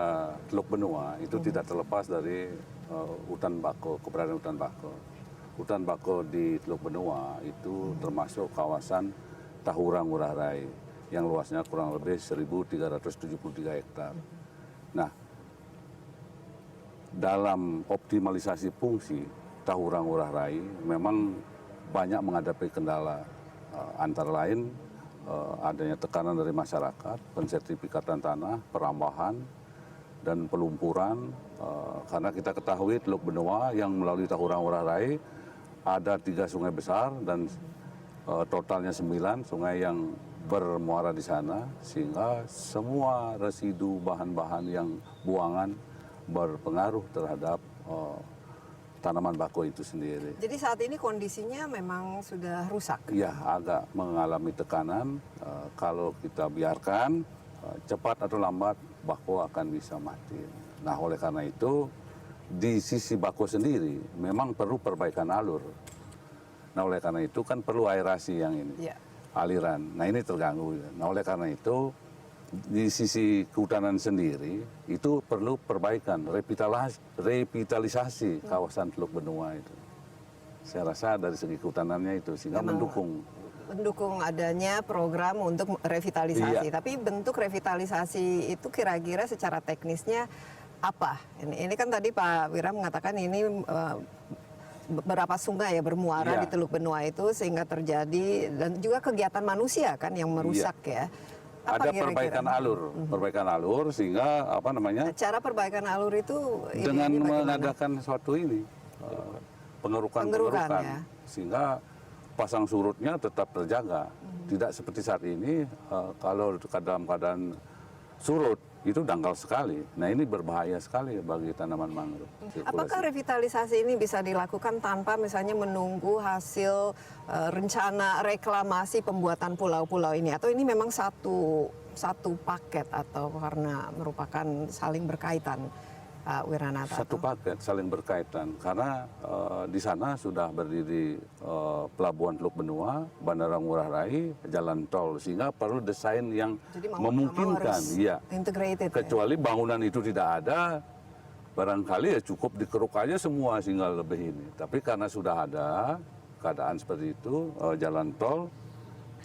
Teluk Benoa itu tidak terlepas dari hutan bakau, keberadaan hutan bakau. Hutan bakau di Teluk Benoa itu termasuk kawasan Tahurang Ngurah Rai yang luasnya kurang lebih 1.373 hektar. Nah, dalam optimalisasi fungsi Tahurang Ngurah Rai memang banyak menghadapi kendala, antara lain adanya tekanan dari masyarakat, pensertifikatan tanah, perambahan, dan pelumpuran. Karena kita ketahui Teluk Benoa yang melalui Tahurang Ngurah Rai ada 3 sungai besar dan totalnya 9 sungai yang bermuara di sana, sehingga semua residu bahan-bahan yang buangan berpengaruh terhadap tanaman bakau itu sendiri. Jadi saat ini kondisinya memang sudah rusak? Ya, agak mengalami tekanan. Kalau kita biarkan, cepat atau lambat bakau akan bisa mati. Nah, oleh karena itu, di sisi bakau sendiri memang perlu perbaikan alur. Nah, oleh karena itu kan perlu aerasi yang ini, aliran. Nah, ini terganggu. Nah, oleh karena itu, di sisi kehutanan sendiri itu perlu perbaikan, revitalisasi kawasan Teluk Benua itu. Saya rasa dari segi kehutanannya itu sehingga mendukung adanya program untuk revitalisasi. Iya. Tapi bentuk revitalisasi itu kira-kira secara teknisnya apa? Ini kan tadi Pak Wira mengatakan ini beberapa sungai ya bermuara Iya. di Teluk Benua itu sehingga terjadi, dan juga kegiatan manusia kan yang merusak ya. Apa ada kira-kira? perbaikan alur sehingga apa namanya? Cara perbaikan alur itu Dengan ini bagaimana? mengadakan suatu ini pengerukan ya. sehingga pasang surutnya tetap terjaga. Tidak seperti saat ini kalau dalam keadaan surut itu dangkal sekali. Nah ini berbahaya sekali bagi tanaman mangrove. Apakah revitalisasi ini bisa dilakukan tanpa misalnya menunggu hasil rencana reklamasi pembuatan pulau-pulau ini, atau ini memang satu paket atau karena merupakan saling berkaitan, Pak Wiranata? Satu paket saling berkaitan karena di sana sudah berdiri Pelabuhan Teluk Benua, Bandara Ngurah Rai, jalan tol, sehingga perlu desain yang Jadi memungkinkan. harus integrated, Kecuali bangunan itu tidak ada, barangkali ya cukup dikeruk aja semua sehingga lebih ini. Tapi karena sudah ada keadaan seperti itu, jalan tol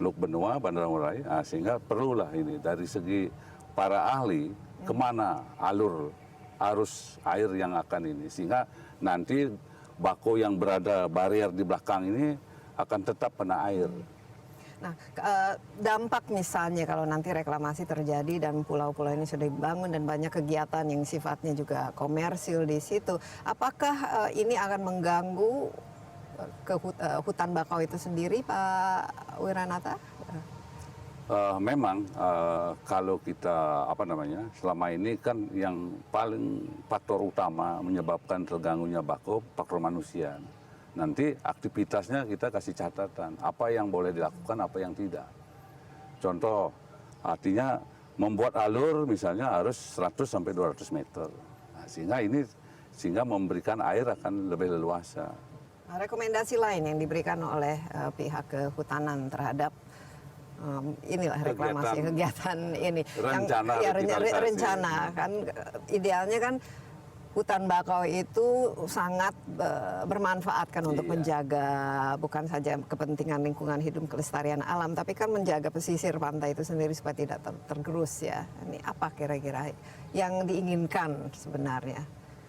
Teluk Benua, Bandara Ngurah Rai, sehingga perlulah ini dari segi para ahli kemana alur arus air yang akan ini, sehingga nanti bako yang berada barier di belakang ini akan tetap kena air. Nah, dampak misalnya kalau nanti reklamasi terjadi dan pulau-pulau ini sudah dibangun dan banyak kegiatan yang sifatnya juga komersil di situ, apakah ini akan mengganggu hutan bakau itu sendiri, Pak Wiranata? Memang kalau kita selama ini kan yang paling faktor utama menyebabkan terganggunya bakau faktor manusia. Nanti aktivitasnya kita kasih catatan apa yang boleh dilakukan, apa yang tidak. Contoh, artinya membuat alur misalnya harus 100 sampai 200 meter. Nah, sehingga memberikan air akan lebih leluasa. Nah, rekomendasi lain yang diberikan oleh pihak kehutanan terhadap inilah reklamasi kegiatan ini, rencana kan idealnya kan hutan bakau itu sangat bermanfaat kan untuk menjaga bukan saja kepentingan lingkungan hidup, kelestarian alam, tapi kan menjaga pesisir pantai itu sendiri supaya tidak tergerus ya. Ini apa kira-kira yang diinginkan sebenarnya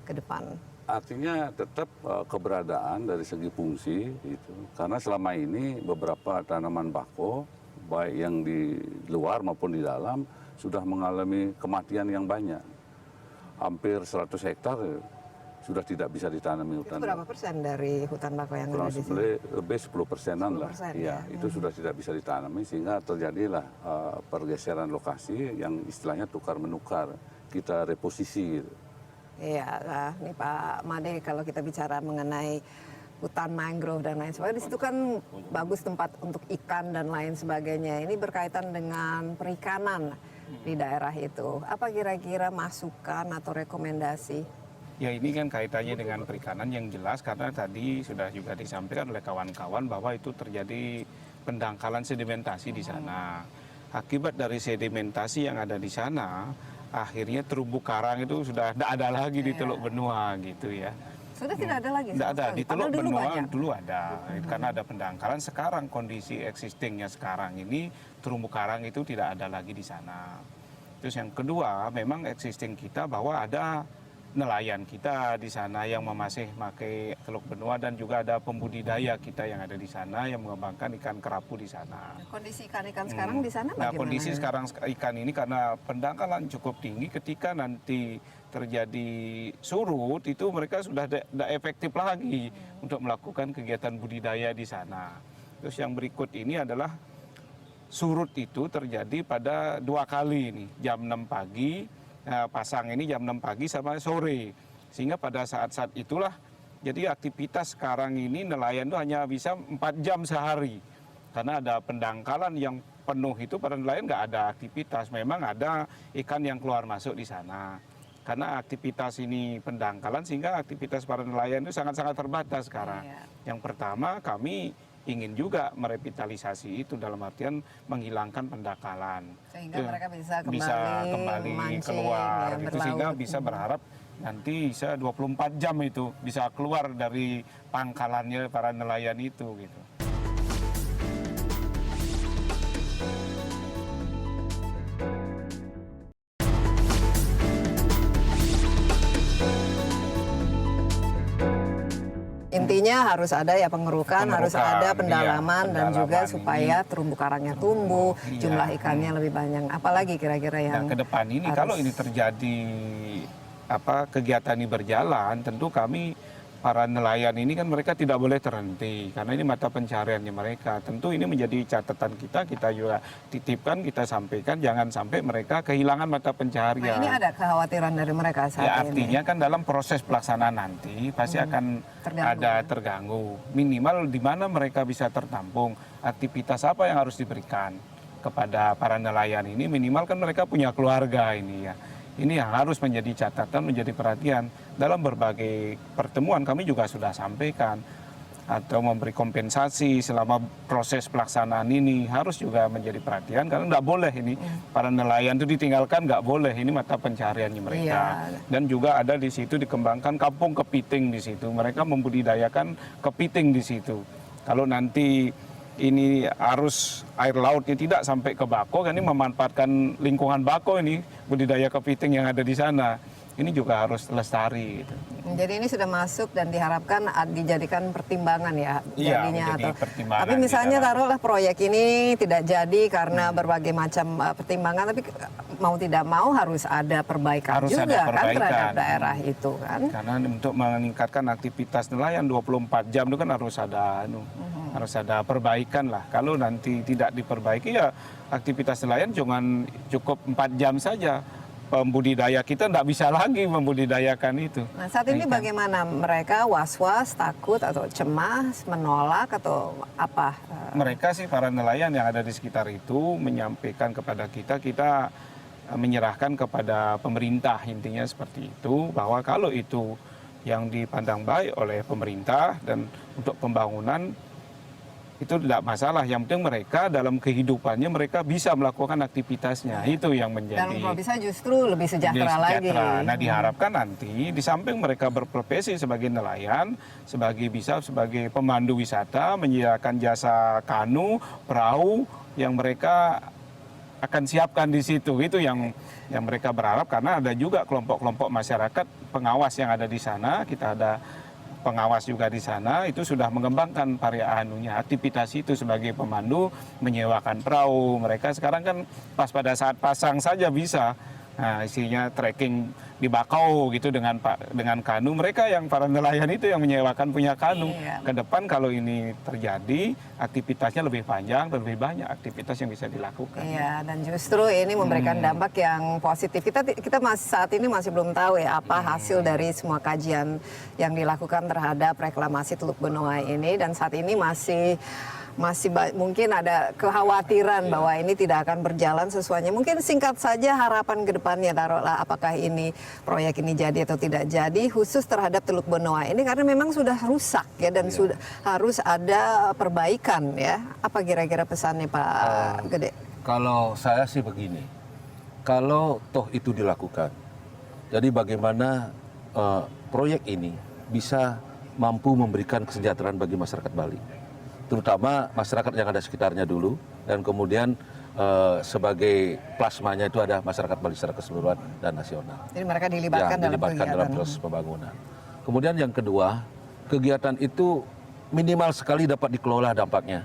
ke depan? Artinya tetap keberadaan dari segi fungsi itu, karena selama ini beberapa tanaman bakau baik yang di luar maupun di dalam sudah mengalami kematian yang banyak. Hampir 100 hektar sudah tidak bisa ditanami hutan. Itu berapa persen dari hutan bakau yang ada di sini? Lebih 10%-an lah. Ya, itu sudah tidak bisa ditanami sehingga terjadilah pergeseran lokasi yang istilahnya tukar menukar. Kita reposisi. Iya, nah, ini Pak Made, kalau kita bicara mengenai hutan mangrove dan lain sebagainya, di situ kan bagus tempat untuk ikan dan lain sebagainya. Ini berkaitan dengan perikanan di daerah itu. Apa kira-kira masukan atau rekomendasi? Ya, ini kan kaitannya dengan perikanan yang jelas, karena tadi sudah juga disampaikan oleh kawan-kawan bahwa itu terjadi pendangkalan sedimentasi di sana. Akibat dari sedimentasi yang ada di sana, akhirnya terumbu karang itu sudah tidak ada lagi di Teluk Benua gitu ya. Sudah tidak ada lagi? Tidak ada, di Teluk Benua banyak. dulu ada, karena ada pendangkalan. Sekarang kondisi existingnya sekarang ini, terumbu karang itu tidak ada lagi di sana. Terus yang kedua, memang existing kita bahwa ada nelayan kita di sana yang masih memakai Teluk Benua, dan juga ada pembudidaya kita yang ada di sana yang mengembangkan ikan kerapu di sana. Kondisi ikan-ikan sekarang di sana bagaimana? Nah, kondisi sekarang ikan ini karena pendangkalan cukup tinggi, ketika nanti terjadi surut itu mereka sudah tidak efektif lagi untuk melakukan kegiatan budidaya di sana. Terus yang berikut ini adalah surut itu terjadi pada 2 kali ini, jam 6 pagi, pasang ini jam 6 pagi sama sore. Sehingga pada saat-saat itulah jadi aktivitas sekarang ini nelayan itu hanya bisa 4 jam sehari. Karena ada pendangkalan yang penuh itu, para nelayan nggak ada aktivitas. Memang ada ikan yang keluar masuk di sana. Karena aktivitas ini pendangkalan sehingga aktivitas para nelayan itu sangat-sangat terbatas sekarang. Yang pertama, kami ingin juga merevitalisasi itu dalam artian menghilangkan pendangkalan. Sehingga mereka bisa kembali memancing, keluar ya, gitu, sehingga berlaut. bisa berharap nanti bisa 24 jam itu bisa keluar dari pangkalannya para nelayan itu gitu. Intinya harus ada ya pengerukan, harus ada pendalaman iya, dan juga pendalaman supaya terumbu karangnya tumbuh, Iya. jumlah ikannya lebih banyak. Apalagi kira-kira yang Nah, ke depan ini kalau ini terjadi kegiatan ini berjalan, tentu kami para nelayan ini kan mereka tidak boleh terhenti karena ini mata pencahariannya mereka. Tentu ini menjadi catatan kita juga titipkan, kita sampaikan jangan sampai mereka kehilangan mata pencaharian. Nah, ini ada kekhawatiran dari mereka saat Ya ini. artinya kan dalam proses pelaksanaan nanti pasti akan terganggu. Minimal di mana mereka bisa tertampung, aktivitas apa yang harus diberikan kepada para nelayan ini, minimal kan mereka punya keluarga ini ya. Ini yang harus menjadi catatan, menjadi perhatian. Dalam berbagai pertemuan kami juga sudah sampaikan atau memberi kompensasi selama proses pelaksanaan ini harus juga menjadi perhatian karena nggak boleh ini para nelayan itu ditinggalkan, nggak boleh, ini mata pencahariannya mereka. Iya. Dan juga ada di situ dikembangkan kampung kepiting di situ, mereka membudidayakan kepiting di situ. Kalau nanti ini arus air lautnya tidak sampai ke Bako, kan ini memanfaatkan lingkungan Bako ini budidaya kepiting yang ada di sana. Ini juga harus lestari. Gitu. Jadi ini sudah masuk dan diharapkan dijadikan pertimbangan ya Iya, jadinya menjadi atau. pertimbangan Tapi di misalnya dalam. taruhlah proyek ini tidak jadi karena berbagai macam pertimbangan, tapi mau tidak mau harus ada perbaikan Harus juga ada kan perbaikan. terhadap daerah itu kan. Karena untuk meningkatkan aktivitas nelayan 24 jam itu kan harus ada perbaikan lah. Kalau nanti tidak diperbaiki ya aktivitas nelayan cukup 4 jam saja. Pembudidaya kita tidak bisa lagi membudidayakan itu. Nah saat ini bagaimana mereka was-was, takut atau cemas, menolak atau apa? Mereka sih para nelayan yang ada di sekitar itu menyampaikan kepada kita menyerahkan kepada pemerintah, intinya seperti itu, bahwa kalau itu yang dipandang baik oleh pemerintah dan untuk pembangunan itu tidak masalah, yang penting mereka dalam kehidupannya mereka bisa melakukan aktivitasnya, itu yang menjadi. Dan kalau bisa justru lebih sejahtera lagi. Nah diharapkan nanti di samping mereka berprofesi sebagai nelayan, sebagai pemandu wisata, menyediakan jasa kanu, perahu yang mereka akan siapkan di situ, itu yang mereka berharap, karena ada juga kelompok-kelompok masyarakat pengawas yang ada di sana, kita ada pengawas juga di sana, itu sudah mengembangkan aktivitas itu sebagai pemandu, menyewakan perahu. Mereka sekarang kan pas pada saat pasang saja bisa. Nah, isinya trekking di Bakau gitu dengan kanu. Mereka yang para nelayan itu yang menyewakan punya kanu. Iya. Ke depan kalau ini terjadi, aktivitasnya lebih panjang, lebih banyak aktivitas yang bisa dilakukan. Iya, dan justru ini memberikan dampak yang positif. Kita saat ini masih belum tahu ya apa hasil dari semua kajian yang dilakukan terhadap reklamasi Teluk Benoa ini, dan saat ini masih mungkin ada kekhawatiran bahwa ini tidak akan berjalan sesuainya. Mungkin singkat saja harapan ke depannya, taruhlah apakah ini proyek ini jadi atau tidak jadi, khusus terhadap Teluk Benoa ini karena memang sudah rusak ya, dan sudah harus ada perbaikan ya. Apa kira-kira pesannya Pak Gede? Kalau saya sih begini, kalau toh itu dilakukan, jadi bagaimana proyek ini bisa mampu memberikan kesejahteraan bagi masyarakat Bali, terutama masyarakat yang ada sekitarnya dulu, dan kemudian sebagai plasmanya itu ada masyarakat Bali secara keseluruhan dan nasional. Jadi mereka dilibatkan dalam kegiatan. dalam proses pembangunan. Kemudian yang kedua, kegiatan itu minimal sekali dapat dikelola dampaknya.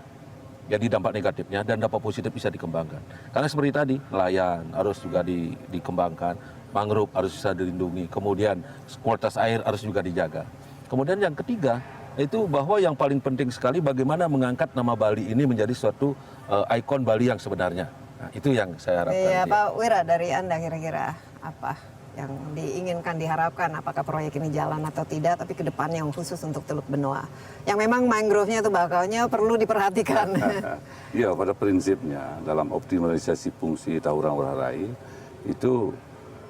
Jadi dampak negatifnya dan dampak positif bisa dikembangkan. Karena seperti tadi, nelayan harus juga dikembangkan, mangrove harus bisa dilindungi, kemudian kualitas air harus juga dijaga. Kemudian yang ketiga, itu bahwa yang paling penting sekali bagaimana mengangkat nama Bali ini menjadi suatu ikon Bali yang sebenarnya. Nah, itu yang saya harapkan. Iya, Pak Wira, dari Anda kira-kira apa yang diinginkan, diharapkan, apakah proyek ini jalan atau tidak, tapi ke depannya yang khusus untuk Teluk Benoa, yang memang mangrove-nya atau bakaunya perlu diperhatikan. Iya, pada prinsipnya dalam optimalisasi fungsi Tahurang Ngurah Rai itu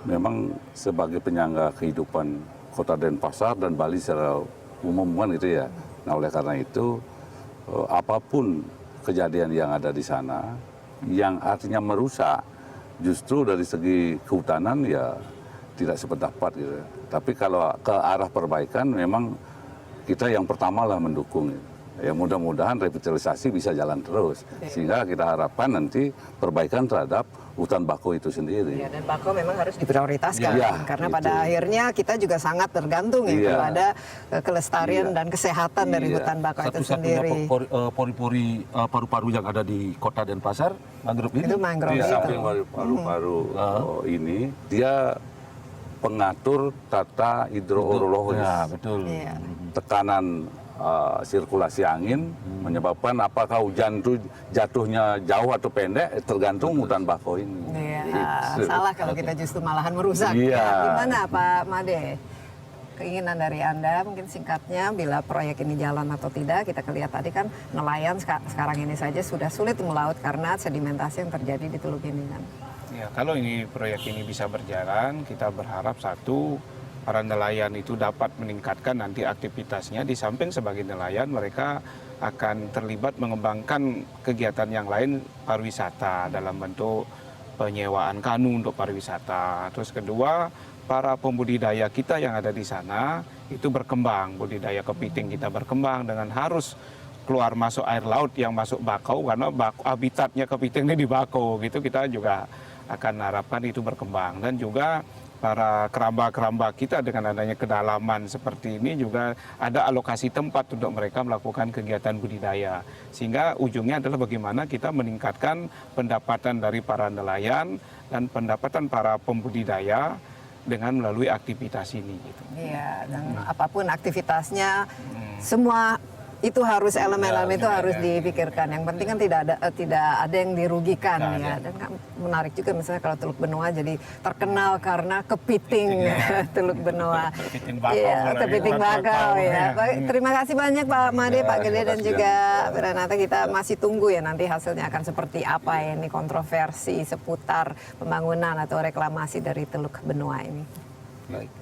memang sebagai penyangga kehidupan Kota Denpasar dan Bali secara umum kan gitu ya. Nah oleh karena itu apapun kejadian yang ada di sana, yang artinya merusak, justru dari segi kehutanan ya tidak sependapat gitu. Tapi kalau ke arah perbaikan memang kita yang pertama lah mendukung. Ya mudah-mudahan revitalisasi bisa jalan terus. Sehingga kita harapkan nanti perbaikan terhadap hutan bakau itu sendiri. Ya, dan bakau memang harus diprioritaskan Ya, karena itu. pada akhirnya kita juga sangat tergantung ya Iya. kepada kelestarian Iya. dan kesehatan dari Iya. hutan bakau itu Satu-satunya sendiri. pori-pori paru-paru yang ada di kota Denpasar, mangrove ini. Itu mangrove Di itu. samping paru-paru ini, dia pengatur tata hidroorologis. Ya, betul. Iya. Tekanan sirkulasi angin menyebabkan apakah hujan itu jatuhnya jauh atau pendek tergantung hutan bakau ini. Iya, Gitu. salah kalau kita justru malahan merusak. Iya. Ya, gimana Pak Made? Keinginan dari Anda mungkin singkatnya bila proyek ini jalan atau tidak. Kita lihat tadi kan nelayan sekarang ini saja sudah sulit melaut karena sedimentasi yang terjadi di Teluk ini kan. Ya, kalau ini proyek ini bisa berjalan, kita berharap satu, para nelayan itu dapat meningkatkan nanti aktivitasnya. Di samping sebagai nelayan, mereka akan terlibat mengembangkan kegiatan yang lain pariwisata dalam bentuk penyewaan kanu untuk pariwisata. Terus kedua, para pembudidaya kita yang ada di sana itu berkembang, budidaya kepiting kita berkembang dengan harus keluar masuk air laut yang masuk bakau karena habitatnya kepiting ini di bakau gitu, kita juga akan harapkan itu berkembang. Dan juga para keramba-keramba kita dengan adanya kedalaman seperti ini juga ada alokasi tempat untuk mereka melakukan kegiatan budidaya. Sehingga ujungnya adalah bagaimana kita meningkatkan pendapatan dari para nelayan dan pendapatan para pembudidaya dengan melalui aktivitas ini. Gitu. Iya, dan apapun aktivitasnya, semua itu harus elemen-elemen itu harus dipikirkan. Yang penting kan tidak ada yang dirugikan ya. Dan kan menarik juga misalnya kalau Teluk Benoa jadi terkenal karena kepiting Teluk Benoa. Kepiting bakau. Iya, kepiting bakau ya. Baik, terima kasih banyak Pak Made, Pak Gede dan juga Renata. Kita masih tunggu ya nanti hasilnya akan seperti apa ya ini kontroversi seputar pembangunan atau reklamasi dari Teluk Benoa ini. Baik.